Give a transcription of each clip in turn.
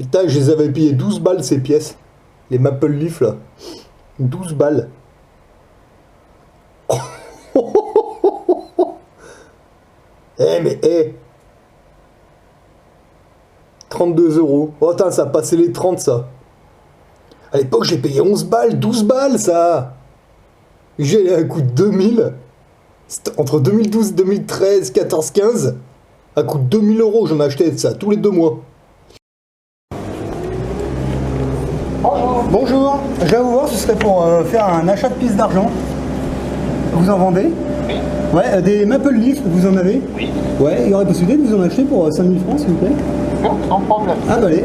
Putain, je les avais payés 12 balles ces pièces. Les Maple Leaf là. 12 balles. Eh mais 32 euros. Oh putain, ça a passé les 30 ça. À l'époque j'ai payé 11 balles, 12 balles ça. J'ai allé à un coût de 2000. Entre 2012, 2013, 14, 15. À coût de 2000 euros, je m'achetais ça tous les 2 mois. Bonjour, je viens vous voir, ce serait pour faire un achat de pièces d'argent. Vous en vendez? Oui. Ouais, des Maple Leaf, vous en avez? Oui. Ouais, il y aurait possibilité de vous en acheter pour 5000 francs s'il vous plaît? Non, sans problème. Ah bah allez.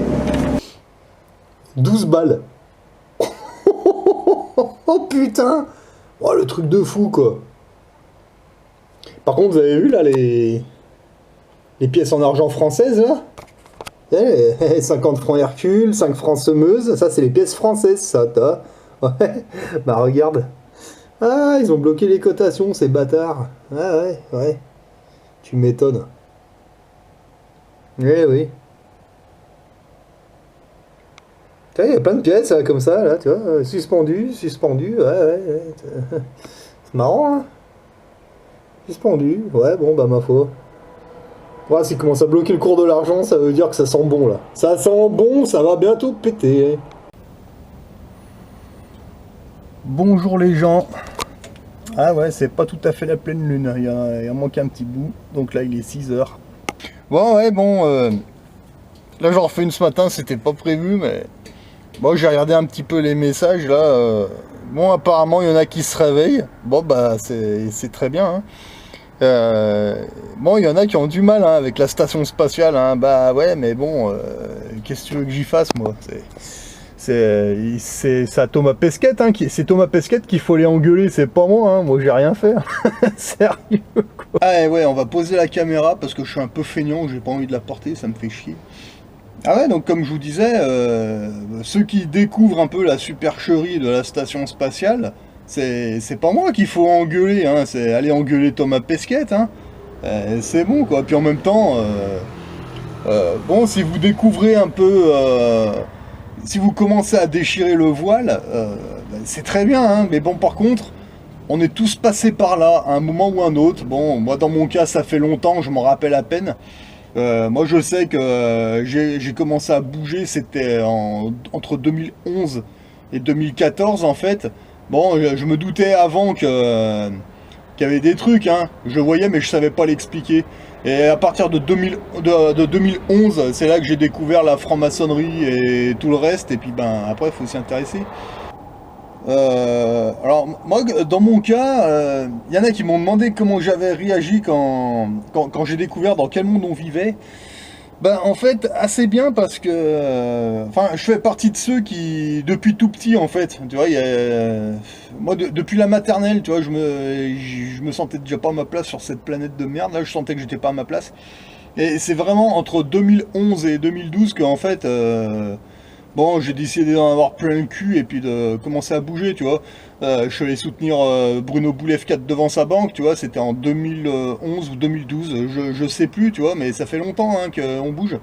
12 balles. Oh putain. Oh le truc de fou quoi. Par contre vous avez vu là les pièces en argent françaises là? 50 francs Hercule, 5 francs Semeuse, ça c'est les pièces françaises ça, t'as. Ouais, bah regarde. Ah, ils ont bloqué les cotations, ces bâtards. Ah ouais. Tu m'étonnes. Eh oui. Tu vois, il y a plein de pièces là, comme ça, là, tu vois, suspendues, ouais. C'est marrant, hein. Suspendu, ouais, bon, bah ma foi. Ouais, s'il commence à bloquer le cours de l'argent, ça veut dire que ça sent bon, là. Ça sent bon, ça va bientôt péter. Bonjour les gens. Ah ouais, c'est pas tout à fait la pleine lune, il y a manqué un petit bout. Donc là, il est 6 heures. Bon, ouais, bon. Là, j'en refais une ce matin, c'était pas prévu, mais... Bon, j'ai regardé un petit peu les messages, là. Bon, apparemment, il y en a qui se réveillent. Bon, bah, c'est très bien, hein. Bon, il y en a qui ont du mal hein, avec la station spatiale, hein. Bah ouais, mais bon, qu'est-ce que tu veux que j'y fasse, moi? C'est Thomas Pesquet, hein, c'est Thomas Pesquet qu'il faut les engueuler, c'est pas moi, hein. Moi j'ai rien fait. Sérieux, quoi. Ah ouais, on va poser la caméra parce que je suis un peu feignant, j'ai pas envie de la porter, ça me fait chier. Ah ouais, donc comme je vous disais, ceux qui découvrent un peu la supercherie de la station spatiale, c'est pas moi qu'il faut engueuler, hein, c'est aller engueuler Thomas Pesquet, hein. C'est bon quoi, puis en même temps, bon, si vous découvrez un peu, si vous commencez à déchirer le voile, c'est très bien, hein, mais bon par contre, on est tous passés par là, à un moment ou un autre. Bon, moi dans mon cas ça fait longtemps, je m'en rappelle à peine. Moi je sais que j'ai commencé à bouger, c'était entre 2011 et 2014 en fait. Bon, je me doutais avant qu'il y avait des trucs, hein. Je voyais mais je savais pas l'expliquer. Et à partir de 2011, c'est là que j'ai découvert la franc-maçonnerie et tout le reste. Et puis ben après, il faut s'y intéresser. Alors moi, dans mon cas, il y en a qui m'ont demandé comment j'avais réagi quand j'ai découvert dans quel monde on vivait. Ben en fait assez bien parce que enfin je fais partie de ceux qui depuis tout petit en fait tu vois moi depuis la maternelle tu vois je me sentais déjà pas à ma place sur cette planète de merde là, je sentais que j'étais pas à ma place et c'est vraiment entre 2011 et 2012 que en fait bon j'ai décidé d'en avoir plein le cul et puis de commencer à bouger tu vois. Je suis allé soutenir Bruno Boulev 4 devant sa banque, tu vois, c'était en 2011 ou 2012, je sais plus, tu vois, mais ça fait longtemps hein, qu'on bouge.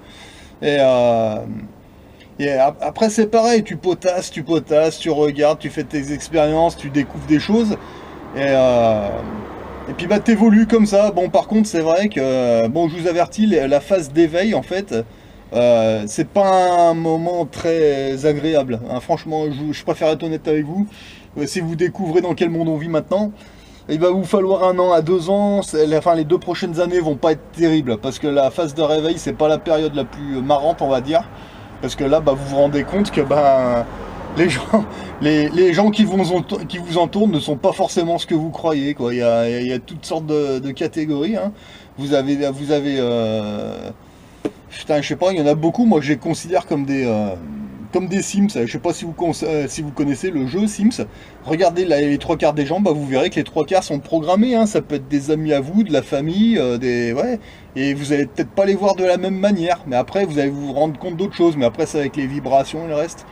Et après c'est pareil, tu potasses, tu regardes, tu fais tes expériences, tu découvres des choses. Et puis bah t'évolues comme ça. Bon par contre c'est vrai que, bon je vous avertis, la phase d'éveil en fait, c'est pas un moment très agréable. Hein. Franchement, je préfère être honnête avec vous. Si vous découvrez dans quel monde on vit maintenant, il va vous falloir 1 an à 2 ans. Enfin, les 2 prochaines années vont pas être terribles parce que la phase de réveil, c'est pas la période la plus marrante, on va dire. Parce que là, bah, vous vous rendez compte que bah, les gens qui vous entourent ne sont pas forcément ce que vous croyez. Quoi. Il y a toutes sortes de catégories. Hein. Vous avez putain, je sais pas, il y en a beaucoup, moi je les considère comme des Sims. Je sais pas si vous connaissez le jeu Sims. Regardez les 3 quarts des gens, bah, vous verrez que les 3 quarts sont programmés. Hein. Ça peut être des amis à vous, de la famille, ouais. Et vous allez peut-être pas les voir de la même manière. Mais après, vous allez vous rendre compte d'autres choses. Mais après, c'est avec les vibrations et le reste.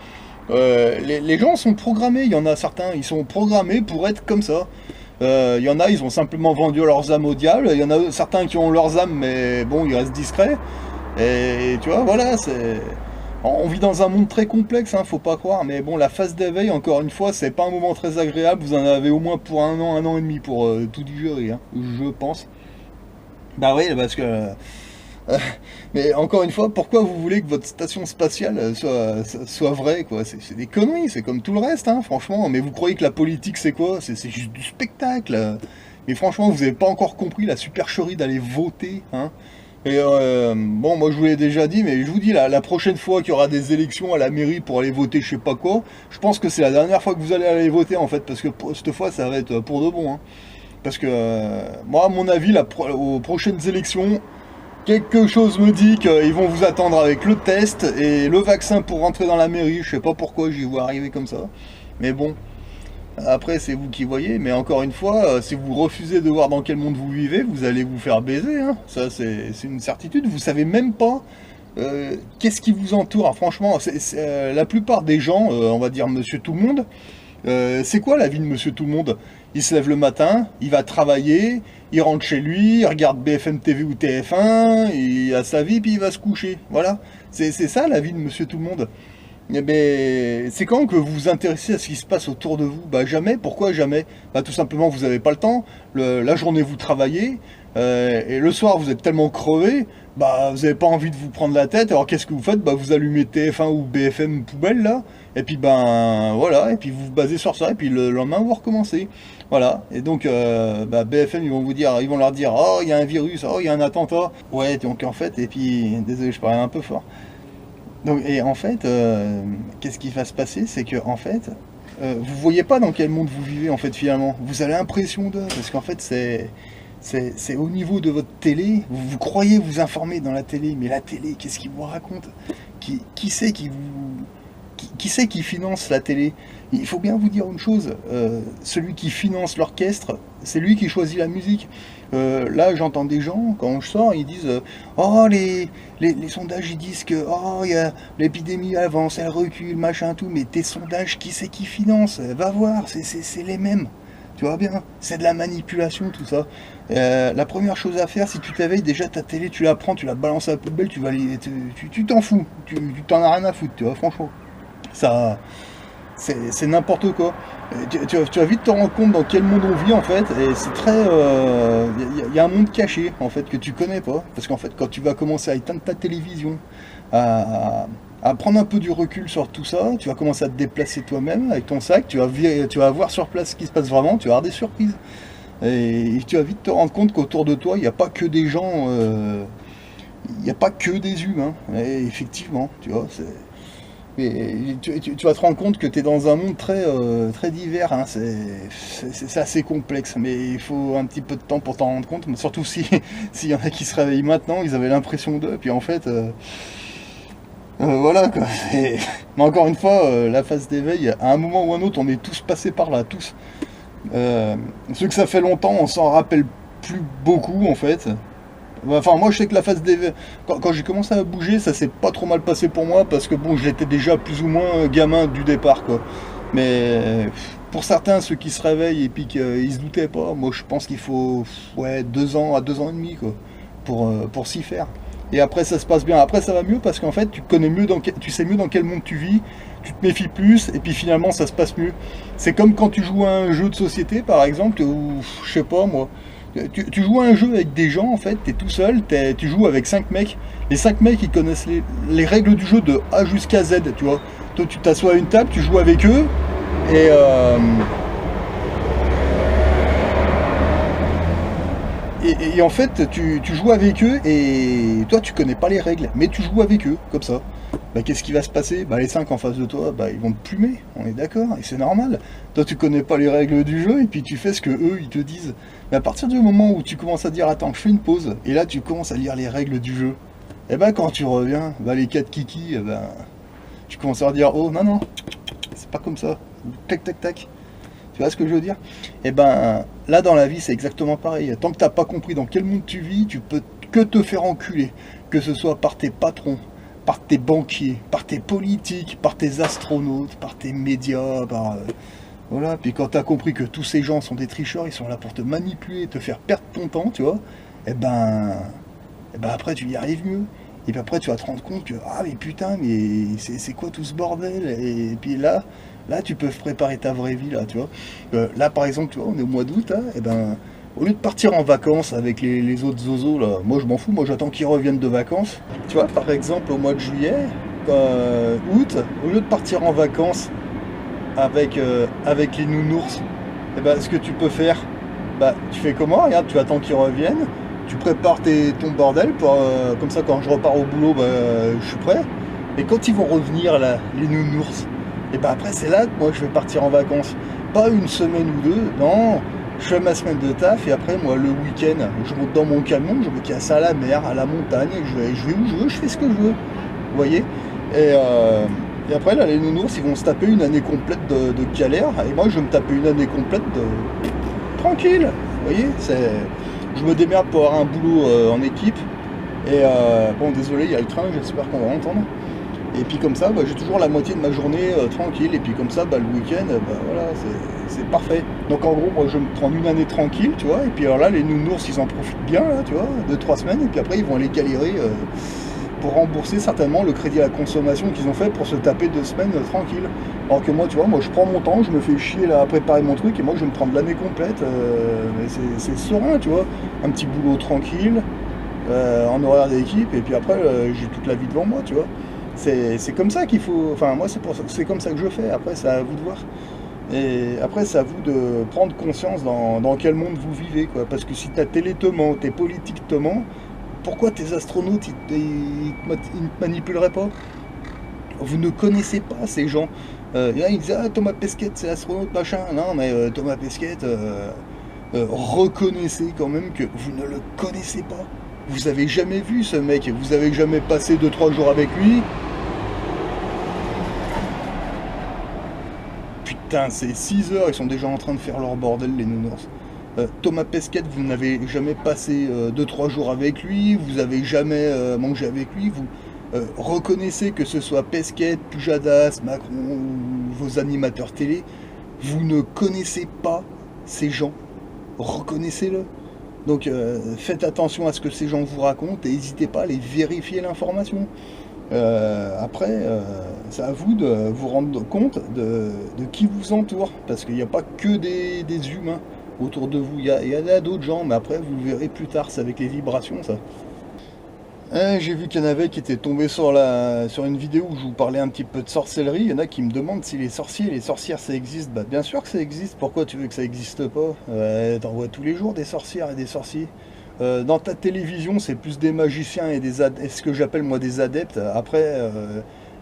Les gens sont programmés. Il y en a certains, ils sont programmés pour être comme ça. Il y en a, ils ont simplement vendu leurs âmes au diable. Il y en a certains qui ont leurs âmes, mais bon, ils restent discrets. Et tu vois, voilà, c'est... On vit dans un monde très complexe, hein, faut pas croire, mais bon, la phase d'éveil, encore une fois, c'est pas un moment très agréable, vous en avez au moins pour un an et demi pour tout digérer, hein, je pense. Bah oui, parce que... mais encore une fois, pourquoi vous voulez que votre station spatiale soit vraie, quoi? C'est des conneries, c'est comme tout le reste, hein, franchement. Mais vous croyez que la politique, c'est quoi? C'est juste du spectacle. Mais franchement, vous n'avez pas encore compris la supercherie d'aller voter, hein. Et bon, moi je vous l'ai déjà dit, mais je vous dis, la prochaine fois qu'il y aura des élections à la mairie pour aller voter je sais pas quoi, je pense que c'est la dernière fois que vous allez aller voter, en fait, parce que cette fois, ça va être pour de bon, hein. Parce que, moi, à mon avis, aux prochaines élections, quelque chose me dit qu'ils vont vous attendre avec le test et le vaccin pour rentrer dans la mairie. Je sais pas pourquoi j'y vois arriver comme ça. Mais bon, après c'est vous qui voyez. Mais encore une fois, si vous refusez de voir dans quel monde vous vivez, vous allez vous faire baiser, hein. Ça c'est une certitude. Vous savez même pas qu'est-ce qui vous entoure. Ah, franchement, la plupart des gens, on va dire monsieur tout le monde, c'est quoi la vie de monsieur tout le monde? Il se lève le matin, il va travailler, il rentre chez lui, il regarde BFM TV ou TF1, il a sa vie, puis il va se coucher. Voilà, c'est ça la vie de monsieur tout le monde. Eh ben, c'est quand que vous vous intéressez à ce qui se passe autour de vous? Bah jamais, pourquoi jamais? Bah tout simplement vous n'avez pas le temps, la journée vous travaillez, et le soir vous êtes tellement crevé, bah vous n'avez pas envie de vous prendre la tête, alors qu'est-ce que vous faites? Bah vous allumez TF1 ou BFM poubelle là, et puis ben voilà, et puis vous vous basez sur ça, et puis le lendemain vous recommencez. Voilà, et donc bah, BFM ils vont leur dire oh il y a un virus, oh il y a un attentat. Ouais, donc en fait, et puis désolé je parlais un peu fort. Donc et en fait, qu'est-ce qui va se passer? C'est que en fait, vous voyez pas dans quel monde vous vivez en fait finalement. Vous avez l'impression de, parce qu'en fait c'est au niveau de votre télé, vous croyez vous informer dans la télé, mais la télé, qu'est-ce qu'il vous raconte? Qui c'est qui finance la télé? Il faut bien vous dire une chose, celui qui finance l'orchestre, c'est lui qui choisit la musique. Là, j'entends des gens, quand je sors, ils disent oh, les sondages, ils disent que oh, l'épidémie avance, elle recule, machin, tout, mais tes sondages, qui c'est qui finance? Va voir, c'est les mêmes. Tu vois bien, c'est de la manipulation, tout ça. La première chose à faire, si tu t'éveilles, déjà ta télé, tu la prends, tu la balances à la poubelle, tu t'en fous, tu t'en as rien à foutre, tu vois, franchement. Ça, c'est n'importe quoi. Tu vas vite te rendre compte dans quel monde on vit en fait, et c'est très... y a un monde caché en fait que tu connais pas, parce qu'en fait quand tu vas commencer à éteindre ta télévision, à prendre un peu du recul sur tout ça, tu vas commencer à te déplacer toi-même avec ton sac, tu vas voir sur place ce qui se passe vraiment, tu vas avoir des surprises. Et tu vas vite te rendre compte qu'autour de toi, il n'y a pas que des gens, il n'y a pas que des humains. Et effectivement, tu vois, et tu vas te rendre compte que tu es dans un monde très divers, hein. C'est assez complexe, mais il faut un petit peu de temps pour t'en rendre compte, surtout s'il y en a qui se réveillent maintenant, ils avaient l'impression d'eux, puis en fait, voilà quoi. Mais encore une fois, la phase d'éveil, à un moment ou un autre, on est tous passés par là, tous. Ceux que ça fait longtemps, on s'en rappelle plus beaucoup en fait. Enfin, moi je sais que la phase d'éveil, quand j'ai commencé à bouger, ça s'est pas trop mal passé pour moi parce que bon, j'étais déjà plus ou moins gamin du départ quoi. Mais pour certains, ceux qui se réveillent et puis qu'ils se doutaient pas, moi je pense qu'il faut ouais 2 ans à 2 ans et demi quoi pour s'y faire. Et après ça se passe bien. Après ça va mieux parce qu'en fait tu sais mieux dans quel monde tu vis, tu te méfies plus et puis finalement ça se passe mieux. C'est comme quand tu joues à un jeu de société par exemple ou je sais pas moi. Tu joues à un jeu avec des gens en fait, t'es tout seul, tu joues avec 5 mecs. Les 5 mecs ils connaissent les règles du jeu de A jusqu'à Z, tu vois. Toi tu t'assois à une table, tu joues avec eux et en fait tu joues avec eux et toi tu connais pas les règles, mais tu joues avec eux comme ça. Bah, qu'est-ce qui va se passer? Bah, les 5 en face de toi, bah, ils vont te plumer, on est d'accord, et c'est normal. Toi tu connais pas les règles du jeu et puis tu fais ce que eux ils te disent. Mais à partir du moment où tu commences à dire attends je fais une pause, et là tu commences à lire les règles du jeu, et ben quand tu reviens, bah, les 4 kikis, tu commences à leur dire oh non, c'est pas comme ça, tac tac tac. Tu vois ce que je veux dire? Et ben là dans la vie c'est exactement pareil. Tant que t'as pas compris dans quel monde tu vis, tu peux que te faire enculer, que ce soit par tes patrons, par tes banquiers, par tes politiques, par tes astronautes, par tes médias, voilà. Puis quand tu as compris que tous ces gens sont des tricheurs, ils sont là pour te manipuler, te faire perdre ton temps, tu vois, et ben après tu y arrives mieux. Et puis après, tu vas te rendre compte que, ah mais putain, mais c'est quoi tout ce bordel? Et puis là, tu peux préparer ta vraie vie, là, tu vois. Là, par exemple, tu vois, on est au mois d'août, hein, et ben, au lieu de partir en vacances avec les autres zozos, là, moi je m'en fous, moi j'attends qu'ils reviennent de vacances. Tu vois, par exemple, au mois de juillet, août, au lieu de partir en vacances avec les nounours, et ben, ce que tu peux faire, bah, tu fais comment? Regarde, tu attends qu'ils reviennent, tu prépares ton bordel, pour, comme ça quand je repars au boulot, bah, je suis prêt. Et quand ils vont revenir, là, les nounours, et ben après c'est là que moi je vais partir en vacances. Pas une semaine ou deux, non, je fais ma semaine de taf et après moi le week-end, je monte dans mon camion, je me casse à la mer, à la montagne, je vais où je veux, je fais ce que je veux. Vous voyez? Et après là les nounours ils vont se taper une année complète de galère et moi je vais me taper une année complète de tranquille. Vous voyez? Je me démerde pour avoir un boulot en équipe. Et bon désolé, il y a le train, j'espère qu'on va entendre. Et puis comme ça, bah, j'ai toujours la moitié de ma journée tranquille. Et puis comme ça, bah, le week-end, bah, voilà, c'est parfait. Donc en gros, moi je vais me prendre une année tranquille, tu vois. Et puis alors là, les nounours, ils en profitent bien, là, tu vois, 2-3 semaines. Et puis après, ils vont aller galérer pour rembourser certainement le crédit à la consommation qu'ils ont fait pour se taper 2 semaines tranquille. Alors que moi, tu vois, moi je prends mon temps, je me fais chier là à préparer mon truc. Et moi, je vais me prendre l'année complète. C'est serein, tu vois. Un petit boulot tranquille, en horaire d'équipe. Et puis après, j'ai toute la vie devant moi, tu vois. C'est comme ça qu'il faut, enfin moi c'est comme ça que je fais, après c'est à vous de voir. Et après c'est à vous de prendre conscience dans quel monde vous vivez, quoi. Parce que si ta télé te ment, tes politiques te mentent, pourquoi tes astronautes ils te manipuleraient pas? Vous ne connaissez pas ces gens. Là ils disent ah Thomas Pesquet c'est astronaute machin, non mais Thomas Pesquet, reconnaissez quand même que vous ne le connaissez pas. Vous avez jamais vu ce mec, vous avez jamais passé 2-3 jours avec lui. Putain, c'est 6 heures, ils sont déjà en train de faire leur bordel, les nounours. Thomas Pesquet, vous n'avez jamais passé 2-3 jours avec lui, vous avez jamais mangé avec lui, vous reconnaissez que ce soit Pesquet, Pujadas, Macron ou vos animateurs télé, vous ne connaissez pas ces gens. Reconnaissez-le. Donc faites attention à ce que ces gens vous racontent et n'hésitez pas à aller vérifier l'information. Après, c'est à vous de vous rendre compte de qui vous entoure, parce qu'il n'y a pas que des humains autour de vous, il y a d'autres gens, mais après vous le verrez plus tard, c'est avec les vibrations ça. J'ai vu qu'il y en avait qui étaient tombés sur une vidéo où je vous parlais un petit peu de sorcellerie. Il y en a qui me demandent si les sorciers et les sorcières ça existe. Bah bien sûr que ça existe, pourquoi tu veux que ça existe pas? T'en vois tous les jours des sorcières et des sorciers. Dans ta télévision c'est plus des magiciens et ce que j'appelle moi des adeptes. Après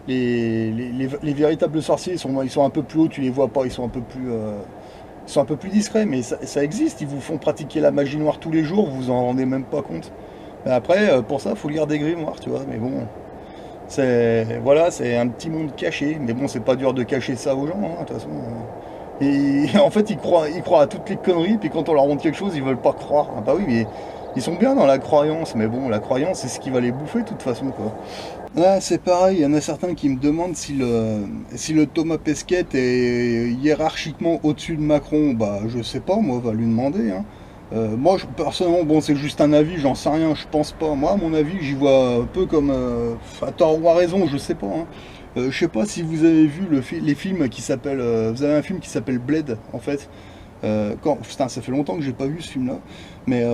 les véritables sorciers ils sont un peu plus hauts, tu les vois pas, ils sont un peu plus discrets, mais ça existe, ils vous font pratiquer la magie noire tous les jours, vous vous en rendez même pas compte. Mais après, pour ça, il faut lire des grimoires, tu vois. Mais bon, voilà, c'est un petit monde caché. Mais bon, c'est pas dur de cacher ça aux gens, hein, de toute façon. Et en fait, ils croient à toutes les conneries, puis quand on leur montre quelque chose, ils veulent pas croire. Ah bah oui, mais ils sont bien dans la croyance, mais bon, la croyance, c'est ce qui va les bouffer, de toute façon, quoi. Là, c'est pareil, il y en a certains qui me demandent si le Thomas Pesquet est hiérarchiquement au-dessus de Macron. Bah, je sais pas, moi, on va lui demander, hein. Moi, personnellement, bon, c'est juste un avis, j'en sais rien, je pense pas. Moi, à mon avis, j'y vois un peu comme... à tort ou à raison, je sais pas. Hein. Je sais pas si vous avez vu les films qui s'appellent... vous avez un film qui s'appelle Blade, en fait. Putain, ça fait longtemps que j'ai pas vu ce film-là. Mais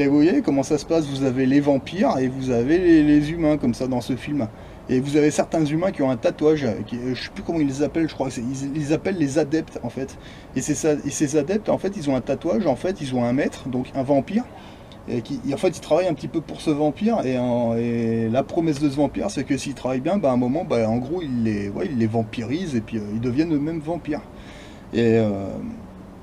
vous voyez comment ça se passe? Vous avez les vampires et vous avez les humains, comme ça, dans ce film. Et vous avez certains humains qui ont un tatouage, je sais plus comment ils les appellent, je crois, ils les appellent les adeptes en fait. Et ces adeptes, en fait, ils ont un tatouage, en fait, ils ont un maître, donc un vampire, et en fait, ils travaillent un petit peu pour ce vampire, et la promesse de ce vampire, c'est que s'ils travaillent bien, bah, à un moment, bah, en gros, ils les vampirisent, et puis ils deviennent eux-mêmes vampires. Et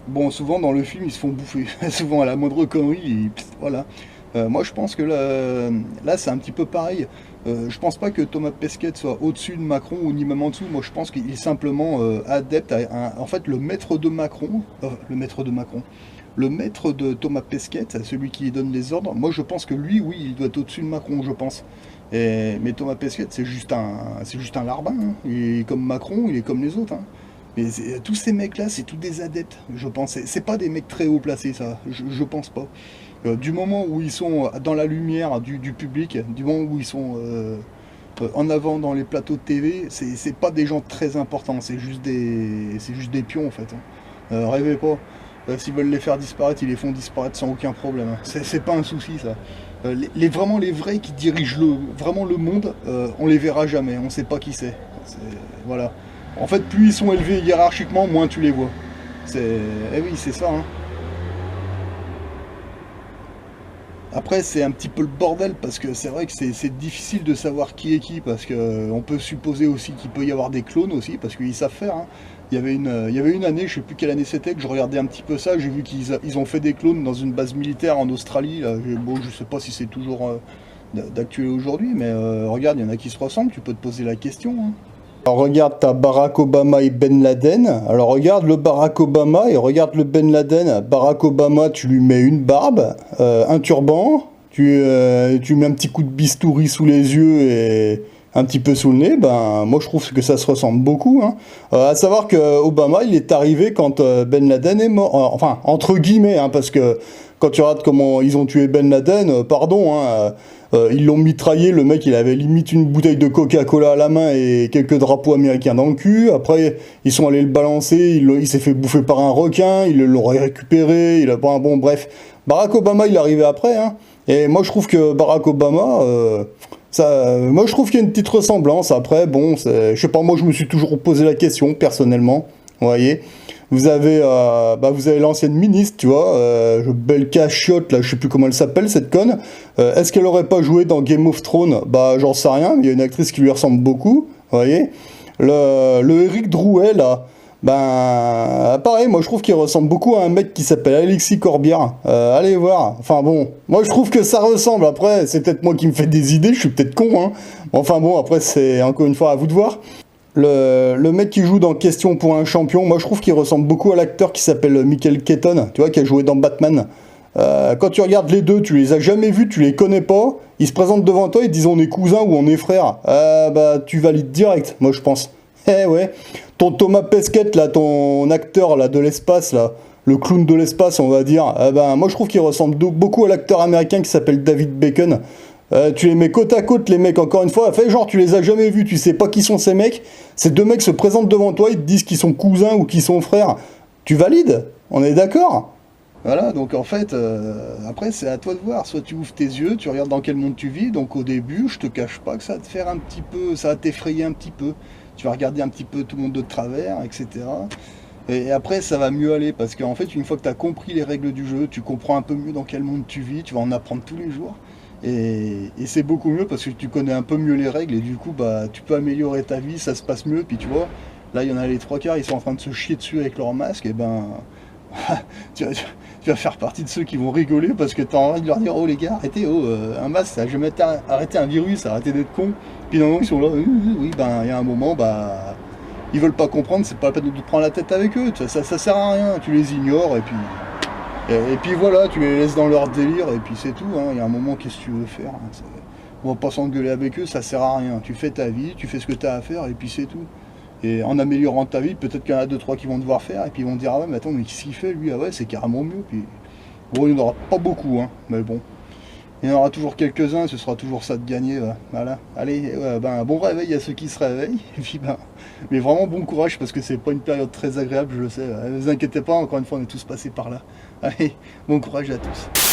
bon, souvent dans le film, ils se font bouffer, souvent à la moindre connerie, voilà. Moi, je pense que là c'est un petit peu pareil. Je pense pas que Thomas Pesquet soit au-dessus de Macron ou ni même en dessous. Moi, je pense qu'il est simplement adepte en fait, le maître de Thomas Pesquet, celui qui donne les ordres. Moi, je pense que lui, oui, il doit être au-dessus de Macron, je pense. Mais Thomas Pesquet, c'est juste un larbin. Hein. Il est comme Macron, il est comme les autres. Hein. Mais tous ces mecs-là, c'est tous des adeptes, je pense. C'est pas des mecs très haut placés, ça. Je pense pas. Du moment où ils sont dans la lumière du public, du moment où ils sont en avant dans les plateaux de TV, c'est pas des gens très importants, c'est juste des pions en fait. Rêvez pas. S'ils veulent les faire disparaître, ils les font disparaître sans aucun problème. C'est pas un souci ça. Vraiment les vrais qui dirigent vraiment le monde, on les verra jamais, on sait pas qui c'est. Voilà. En fait, plus ils sont élevés hiérarchiquement, moins tu les vois. Eh oui, c'est ça. Hein. Après, c'est un petit peu le bordel parce que c'est vrai que c'est difficile de savoir qui est qui parce que on peut supposer aussi qu'il peut y avoir des clones aussi parce qu'ils savent faire. Hein. Il y avait une année, je sais plus quelle année c'était, que je regardais un petit peu ça. J'ai vu qu'ils ont fait des clones dans une base militaire en Australie. Là. Bon, je sais pas si c'est toujours d'actuel aujourd'hui, mais regarde, il y en a qui se ressemblent. Tu peux te poser la question. Hein. Alors regarde, t'as Barack Obama et Ben Laden. Alors regarde le Barack Obama et regarde le Ben Laden. Barack Obama, tu lui mets une barbe, un turban, tu mets un petit coup de bistouri sous les yeux et un petit peu sous le nez. Ben moi je trouve que ça se ressemble beaucoup. Hein. À savoir que Obama, il est arrivé quand Ben Laden est mort. Enfin entre guillemets, hein, parce que quand tu regardes comment ils ont tué Ben Laden, pardon. Hein, ils l'ont mitraillé, le mec il avait limite une bouteille de Coca-Cola à la main et quelques drapeaux américains dans le cul. Après ils sont allés le balancer, il s'est fait bouffer par un requin, ils l'ont récupéré, bon bref. Barack Obama il est arrivé après, hein. Et moi je trouve que Barack Obama, moi je trouve qu'il y a une petite ressemblance. Après bon, je sais pas, moi je me suis toujours posé la question personnellement, vous voyez. Vous avez l'ancienne ministre, tu vois, Belka Chiotte, là, je sais plus comment elle s'appelle, cette conne. Est-ce qu'elle aurait pas joué dans Game of Thrones? Bah, j'en sais rien, mais il y a une actrice qui lui ressemble beaucoup, vous voyez. Le Eric Drouet, là, ben, pareil, moi je trouve qu'il ressemble beaucoup à un mec qui s'appelle Alexis Corbière. Allez voir, enfin bon, moi je trouve que ça ressemble. Après, c'est peut-être moi qui me fais des idées, je suis peut-être con, hein. Enfin bon, après, c'est encore une fois à vous de voir. Le mec qui joue dans Question pour un champion, moi je trouve qu'il ressemble beaucoup à l'acteur qui s'appelle Michael Keaton, tu vois, qui a joué dans Batman. Quand tu regardes les deux, tu les as jamais vus, tu les connais pas, ils se présentent devant toi, ils te disent on est cousins ou on est frères. Bah tu valides direct, moi je pense. Eh ouais, ton Thomas Pesquet là, ton acteur là de l'espace là, le clown de l'espace on va dire, moi je trouve qu'il ressemble beaucoup à l'acteur américain qui s'appelle David Bacon. Tu les mets côte à côte, les mecs, encore une fois, fais genre tu les as jamais vus, tu sais pas qui sont ces mecs, ces deux mecs se présentent devant toi, ils te disent qu'ils sont cousins ou qu'ils sont frères, tu valides? On est d'accord? Voilà, donc en fait, après c'est à toi de voir, soit tu ouvres tes yeux, tu regardes dans quel monde tu vis, donc au début, je te cache pas que ça va te faire un petit peu, ça va t'effrayer un petit peu, tu vas regarder un petit peu tout le monde de travers, etc. Et après ça va mieux aller, parce qu'en fait une fois que tu as compris les règles du jeu, tu comprends un peu mieux dans quel monde tu vis, tu vas en apprendre tous les jours. Et c'est beaucoup mieux parce que tu connais un peu mieux les règles et du coup bah tu peux améliorer ta vie, ça se passe mieux. Puis tu vois, là il y en a les trois quarts, ils sont en train de se chier dessus avec leur masque, et ben tu vas faire partie de ceux qui vont rigoler parce que tu as envie de leur dire oh les gars, arrêtez, un masque ça a jamais arrêté un virus, arrêtez d'être con. Puis non, ils sont là, oui ben il y a un moment, bah ils veulent pas comprendre, c'est pas la peine de te prendre la tête avec eux, ça sert à rien, tu les ignores et puis voilà, tu les laisses dans leur délire et puis c'est tout, hein. Il y a un moment, qu'est-ce que tu veux faire, hein. On va pas s'engueuler avec eux, ça sert à rien. Tu fais ta vie, tu fais ce que tu as à faire et puis c'est tout. Et en améliorant ta vie, peut-être qu'il y en a 2-3 qui vont devoir faire et puis ils vont te dire ah ouais mais attends mais qu'est-ce qu'il fait lui, ah ouais c'est carrément mieux. Puis bon il n'y en aura pas beaucoup hein, mais bon. Il y en aura toujours quelques-uns, ce sera toujours ça de gagner, voilà. Allez, bon réveil à ceux qui se réveillent, et puis mais vraiment bon courage parce que c'est pas une période très agréable, je le sais. Ne vous inquiétez pas, encore une fois on est tous passés par là. Allez, bon courage à tous.